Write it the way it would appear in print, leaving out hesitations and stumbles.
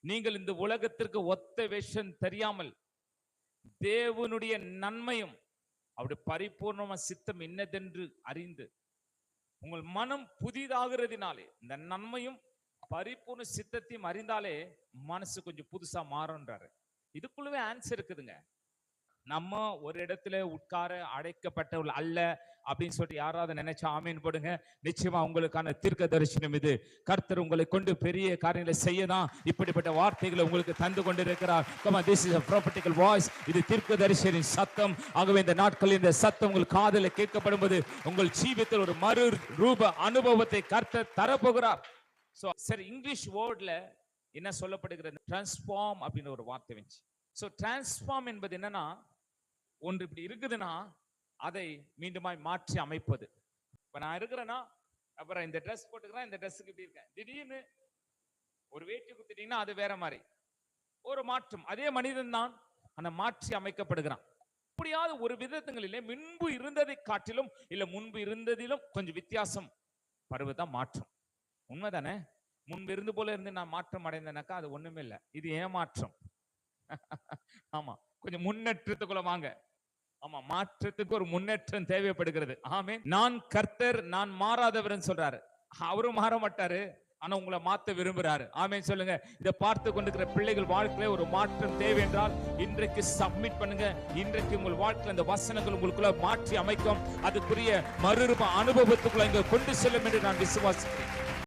நீங்கள் இந்த உலகத்திற்கு ஒத்த வேஷம் தெரியாமல் தேவனுடைய நன்மையும் அவருடைய பரிபூர்ணமா சித்தம் என்னதென்று அறிந்து உங்கள் மனம் புதிதாகிறதுனாலே இந்த நன்மையும் பரிபூர்ண சித்தத்தையும் அறிந்தாலே மனசு கொஞ்சம் புதுசா மாறுன்றாரு. இதுக்குள்ளவே ஆன்சர் இருக்குதுங்க. நம்ம ஒரு இடத்துல உட்கார அழைக்கப்பட்டவர்கள் அல்ல அப்படின்னு சொல்லிட்டு யாராவது நினைச்சா ஆமீன் போடுங்க. நிச்சயமா உங்களுக்கான தீர்க்க தரிசனம் இது. கர்த்தர் உங்களை கொண்டு பெரிய காரியங்களை செய்யதான் இப்படிப்பட்ட வார்த்தைகளை உங்களுக்கு தந்து கொண்டிருக்கிறார். Come on, this is a prophetical voice. இது தீர்க்க தரிசனின் சத்தம். ஆகவே இந்த நாட்களில் இந்த சத்தம் உங்கள் காதில் கேட்கப்படும் போது உங்கள் ஜீவிதத்தில் ஒரு மறு ரூப அனுபவத்தை கர்த்தர் தரப்போகிறார். சரி, இங்கிலீஷ் வேர்ட்ல என்ன சொல்லப்படுகிறது? டிரான்ஸ்ஃபார்ம் அப்படின்னு ஒரு வார்த்தை வந்துச்சு. ஸோ டிரான்ஸ்ஃபார்ம் என்பது என்னன்னா, ஒன்று இப்படி இருக்குதுன்னா அதை மீண்டுமாய் மாற்றி அமைப்பது. இப்ப நான் இருக்கிறேன்னா, அப்புறம் இந்த ட்ரெஸ் போட்டுக்கிறேன், இந்த ட்ரெஸ்ஸுக்கு இப்படி இருக்கேன், திடீர்னு ஒரு வேட்டி குத்திட்டீங்கன்னா அது வேற மாதிரி ஒரு மாற்றம். அதே மனிதன் தான் அந்த மாற்றி அமைக்கப்படுகிறான். இப்படியாவது ஒரு விதத்துங்களிலே முன்பு இருந்ததை காட்டிலும் இல்ல முன்பு இருந்ததிலும் கொஞ்சம் வித்தியாசம் பருவதான் மாற்றம். உண்மைதானே? முன்பு இருந்து போல இருந்து நான் மாற்றம் அடைந்தேனாக்கா அது ஒண்ணுமே இல்லை, இது ஏமாற்றம். ஆமா, கொஞ்சம் முன்னேற்றத்துக்குள்ள வாங்க. ஆமா, மாற்றத்துக்கு ஒரு முன்னேற்றம் தேவைப்படுகிறது. ஆமென். நான் கர்த்தர், நான் மாறாதவர் சொல்றாரு. அவரும் மாற மாட்டாரு, ஆனா உங்களை மாத்த விரும்புறாரு. ஆமென் சொல்லுங்க. இதை பார்த்து கொண்டிருக்கிற பிள்ளைகள் வாழ்க்கையில ஒரு மாற்றம் தேவை என்றால் இன்றைக்கு சப்மிட் பண்ணுங்க. இன்றைக்கு உங்கள் வாழ்க்கையில் இந்த வசனங்கள் உங்களுக்குள்ள மாற்றி அமைக்கும். அதுக்குரிய மறுரூப அனுபவத்துக்குள்ள இங்க கொண்டு செல்லும் என்று நான் விசுவாசிக்கிறேன்.